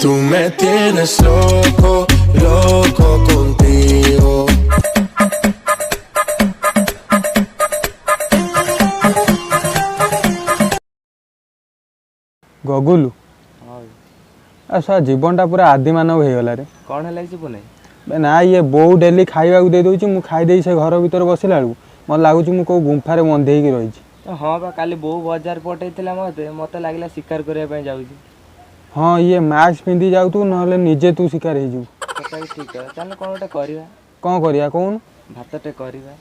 Tú me tienes loco, loco contigo. गगुलु अच्छा जीवनटा पूरा आदि मानव हो गला रे कौन है जीवन ना ये बोऊ डेली खाइबा दे दूची मु खाई देई से घर भीतर बसिला मत लागुच मु को गुंफारे बंधेई रही हाँ बा काली बो बाजार पठेइथिला मते लागला शिकार करबा पई जाउची हाँ ये मास्क पिंधि जाऊ तू नहले निजे तू शिकार हे जू ठीक है चल कोन ओटे करबा कौन करिया कौन भातटे करबा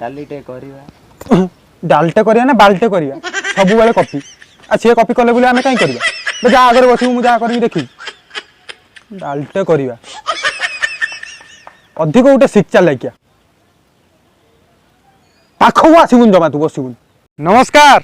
डालीटे करबा डालटे करिया ना बालटे करिया सब बेले कॉपी आ से कॉपी कले बोले आमे काई करबा बे जा आगे बसू मु जा करी देखी डालटे करिया अधिक गोटे शिक्षा लागिया पाखु आसबुन जमा तू बसबुन नमस्कार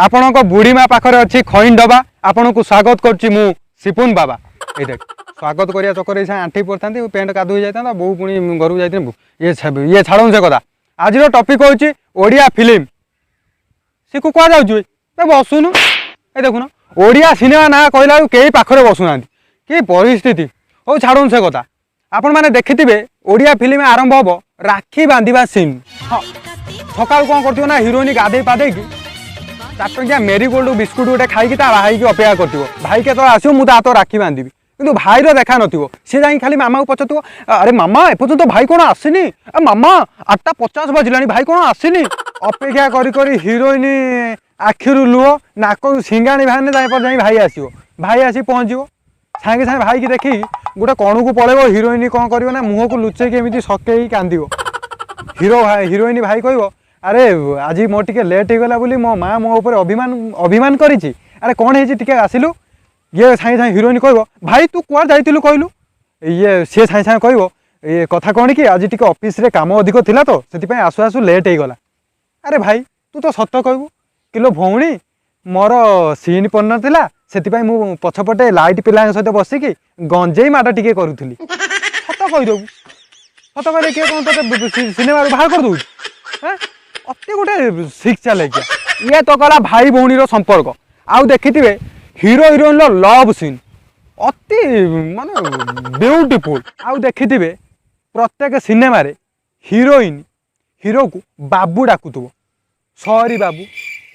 आपण को बुढ़ी माँ पाखरे अच्छी खईन डबा आपण को स्वागत करछि मु सिपुन बाबा ए देख स्वागत करिया चक्कर से आंठी पड़ता पेंट कादू जाता बो पुणी घर जाते ये छाड़ू से कथा आज टॉपिक होची ओडिया फिल्म सी को कह जाऊँ बसुनु ए देखुन ओडिया सिनेमा ना कहला कई पाखरे बसुना कि परिस्थिति हो छाड़ू से कथा आपण मैंने देखिथे ओडिया फिल्म आरंभ हम राखी बांधा सीन हाँ सका कौन कर ना हिरोइन गाधे पाधे कि 4 टंकिया मेरी गोल्ड बिस्कुट गोटे खाई भाई की अपेक्षा कर भाई के आसो मुझे हाथ राखी बांधि कि भाई देखा नी सी जा खाली मामा को पचार अरे मामा एपर्तंत तो भाई कौन आसनी मामा 8:50 बजला भाई कौन आसनी अपेक्षा करी हिरोइन आखिर लुह नाक सिंगाणी बाहर जाए भाई आसो भाई आसी पहुँचो सागे सागे भाई की देखी गोटे कणु को पलैब हिरोइन कौन कर मुँह को लुचेक एमती सके कांद हिरोइन भाई कह अरे आज मो टे लेट हो गला बोली मो माँ मो ऊपर अभिमान करी अरे कौन है आसिलु ये सागे सागे हिरोइन कह भाई तू कुआर जाइलु कहलु ये सी सागे सागे कह ये कथा कौन कि आज टी ऑफिस रे काम अधिक थिला तो से आसु आसु लेट हो गला अरे भाई तू तो सत कहबू किलो भौणी मोर सीन पड़ नाला से मु पछपटे लाइट पिला सहित बसिकी गंजेई माड़ टी करूली सत कहीदेबू सत कह किए कौन तो सिनेमा बाहर कर दूँ अति गोटे शिक्षा लगे ये तो कला भाई भौणी संपर्क आउ देखिथे हीरो हिरोइन लव सीन अति माने ब्यूटीफुल आउ देखिथे प्रत्येक सिनेमा हिरोइन हिरो को बाबू डाकुव सहरी बाबू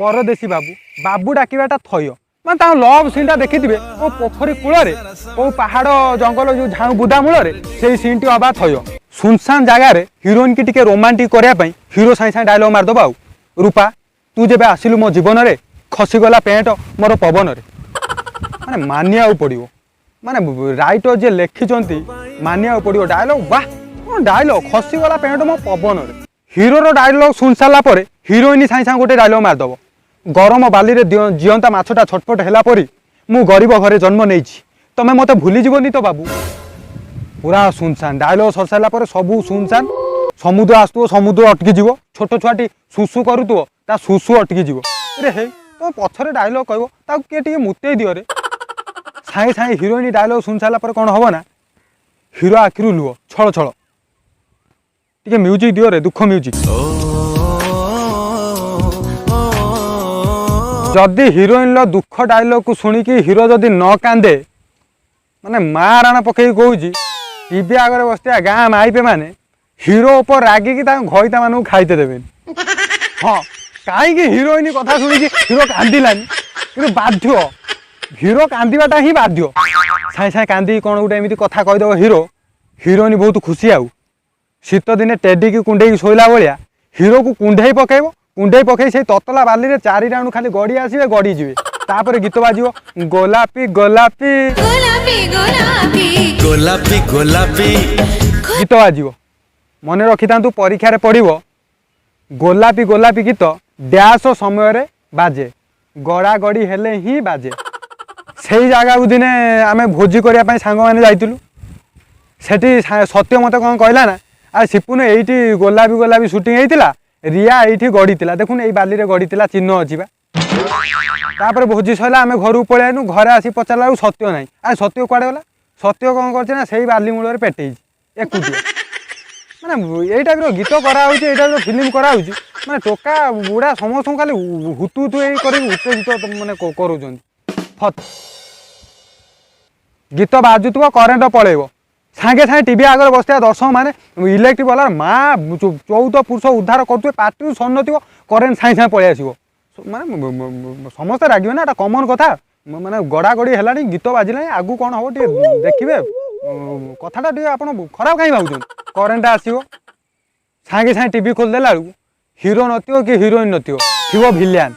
परदेशी बाबू बाबू डाकवाटा थय माने लव सीन टा देखिथे को पोखरी कूल को पहाड़ जंगल जो झाऊ बुदा मूल से सीन टी हवा थय सुनसान जगार हिरोइन की टिके रोमांटिक करने हिरो साई साई डायलॉग मारदेव आउ रूपा तू जब आसिलु मो जीवन में खसीगला पेंट मोर पवन माने मानिया पड़ो माने राइटर जे लिखिं मानिया पड़ो डायलॉग वाह कौन डायलॉग खसीगला पेंट मो पवन हिरोर डायलॉग सुन सारापर हिरोइन साई साई गोटे डायलॉग मारदेव गरम बाली रे जीवंता माछटा छटपट है परी मु गरीब घरे जन्म नहीं तमें मत भूली जीवनी तो बाबू पूरा सुनसान डायलॉग सर सारापर सबू सुनसान समुद्र आसुव समुद्र अटकी जीव छोट छुआटी सुसु करूथो ता सुसु अटकी जीव अरे हे तुम पछरे डायलॉग कह किए मुते दियो रे साए साए हिरोइन डायलॉग सुन सारापर कौन हम ना हिरो आखिर लुह छल छल टे म्यूजिक दियो रे दुख म्यूजिक जदि हिरोइन दुख डायलॉग को शुणिकी हिरो जदि न कांदे माने माँ राणा पकई कौच टीवी आगे बसता गाँ माइपे मैंने हिरो उपर रागिकी घईता मानू खाईते देवे हाँ कहीं हिरोइन कथा शुणी हिरो कांदिलानी कि बाध्य हिरो कांदाटा ही बाध्य साए साए कांदी कौन गोटे एमती कथा कहीदेव हिरो हिरोइन बहुत खुशी आउ शीत दिने टेडी की कुंडे शोला भाया हिरो को कुंडे पकई से ततला बाली रे 4 राउंड खाली गड़ी आसवे गड़ी जी तापर गीत बाजियो गोलापी गोलापी गोलापी गोलापी गोलापी गीत बाजियो मन रखी था परीक्षा पढ़व गोलापी गोलापी गीत डैश समय रे बाजे गड़ा गड़ी हेले ही बाजे से जगह को दिने आम भोजी करने सांग मैंने जाइलु सेठी सत्य मत कौन कहला ना आ सिपुन ये गोलापी गोलापी सुटिंग होता रिया ये गड़ी देखुन ये बाली रे गड़ी चिन्ह अच्छी तापर भोजी सरला आम घर को पलि आनु घरे आसी पचारा सत्य ना आ सत्य कुआड़े गला सत्य कौन कर से बाली मूल पेटे एकुटिया माने ये टाइप गीत कराऊँ ये टाइप फिल्म कराऊँ माने टोका बुढ़ा समस्त खाली हुतु हुतु उत्तेजित मैंने कर गीत बाजुव करेन्ट पलैब सागे सागे टीवी आगे बस दर्शक मैंने इलेक्ट्रिक वाला माँ 14 पुरुष उद्धार करुवे पार्टी सर न करेन्ट सागे सागे पलि आस माने समस्ते रागिबे ना कमन कथा माने गड़ा गड़ी है गीत बाजिला आगू कौन हम देखिए कथाटा टे आप खराब कहीं भावुन करेन्ट आसो सागे सागे टीवी खोलदेला बेलू हिरो नथिबो कि हिरोइन नथिबो थिबो भिलियन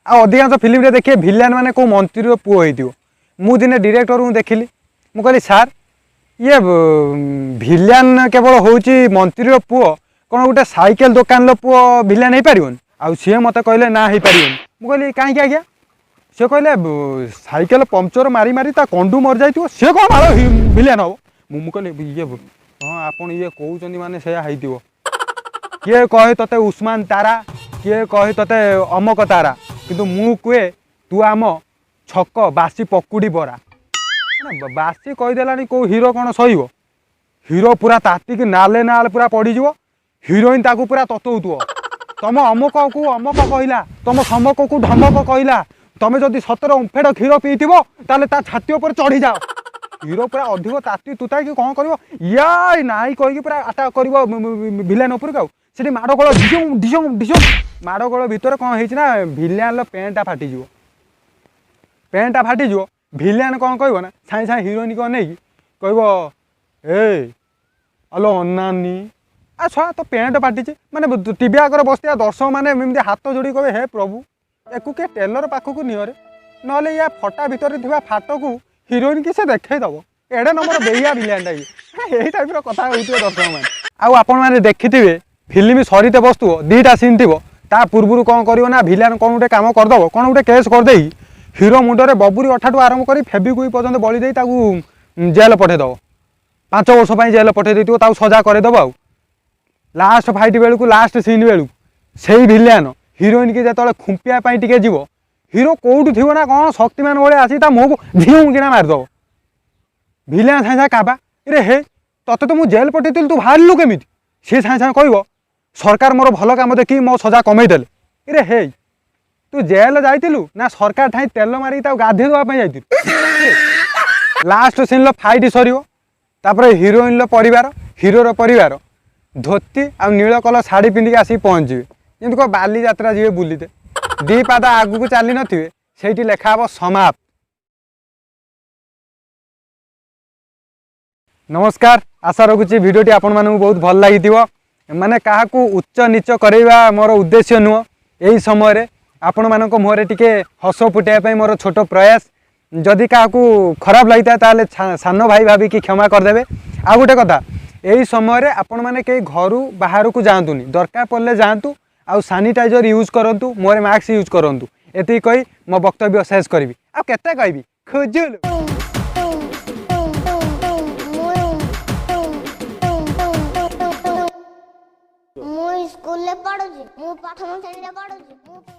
आ अधिकांश फिल्म रे देखिए भिलियन माने को मंत्री पुओ होइथिबो मु दिने डायरेक्टर को देखिली मु कहली सार ये भिलियन केवल होउची मंत्री पुओ कौन गोटे साइकेल दुकान पुओ भिलियन हो पारिबन आ सी मत कहले ना हो पारिबन मु कहली कहीं आज्ञा सी कहले साइकेल पंचर मारी मारी ता कंडू मर जाइथिबो सी कौन भालो भिलियन हो मु कहली ये हाँ आपन ये कहउचंदी माने सेया हैथिबो किए कहे तते उस्मान तारा किए कहे तते अमक तारा किंतु मु कहे तू आम छक बासी पकुड़ी बरा बासी कहीदेलानी कौ हिरो कौन सही हिरो पूरा तातिक नाले नाल पूरा पड़ीज हिरोइन ताकू पूरा ततौथुव तुम अमक को अमक कहला तुम समक को ढमक कहला तुम जदि सतर ओंफेड़ क्षीर पीथो ताले ता छाती उपर चढ़ी जाओ हिरो पूरा अधिक ताती तुता कि कौन कर या नाई कहीकि पूरा अटाक कर भिलेन उपरक से माड़गोल ढिसुम ढिसुम ढिसुम माड़गोल भितर कौन होना भिलियन पेंटा फाटिज पेंटा फाटिज भिलियन कौन कह ना सागे सागे हिरोइन को नहीं कह ए अलो अनानी आ छुआ तो पेंट फाटी माने टीवी आगे बसता दर्शक मैंने हाथ जोड़ी कहे हे प्रभु एकू के टेलर पाखक निहरे ना या फटा भितर थी फाट को हिरोइन की से देखईदब एडे नंबर बेहिया भिलियनटा यही टाइप कथा हो दर्शक मैंने आपण मैंने देखिथे फिल्म सरीते बसतु 2टा सीन थी ता पूर्व कौन कर ना भिलियन कौन गोटे कम करदेव कौन गोटे केस करदे हिरो मुंडे बबुरी अठाठू आरंभ कर फेबिक्विक पर्यटन बड़ी दे जेल पठेदब 5 वर्ष जेल पठे देव सजा करदेव आ लास्ट फाइट बेलू लास्ट सीन बेलू से भिलियन हिरोइन की जो खुंपिया टे जीव हिरो कौटू थी ना कौन शक्तिमान भाई आसी मुँह को झीम किना मारिदेव भिलियन सागे सागे काबा रे हे तते तो मुझे जेल पठेली तू बाहर केमी सी सागे सागे कह सरकार मोर भल कम देखी मो सजा कमेदेले रे हे तू जेल जाइलु ना सरकार ठाई तेल मारी गाधे देवाई जाइलु last scene fight sir heroine परिवार हिरोर परिवार धोती आ नील कलर शाढ़ी पिंधिक आसिक पहुँचे जमी कह बाली यात्रा जी बुलीते 2 पाद आगू को चली नथिबे सेठी लेखा हम समाप्त। नमस्कार आशा रखुची भिडियोटी आपण मानू बहुत भल लगी माने क्या उच्च नीच करवा मोर उद्देश्य नुह यही समय आपण मान मुहर टिके हस फुटाई मोर छोट प्रयास जदि क्या खराब लगी था सान भाई भाविकी क्षमा करदे। आ गोटे कथा यही समय आपण मैंने कई घर बाहर को जातुनि दरकार पड़े जातु आ सानिटाइजर यूज करूँ मोर मास्क यूज करूँ ये कही मो वक्तव्य शेष करी आ केते कहबी खोजुल स्कूल पढ़ुची मु 8th श्रेणी पढ़ुची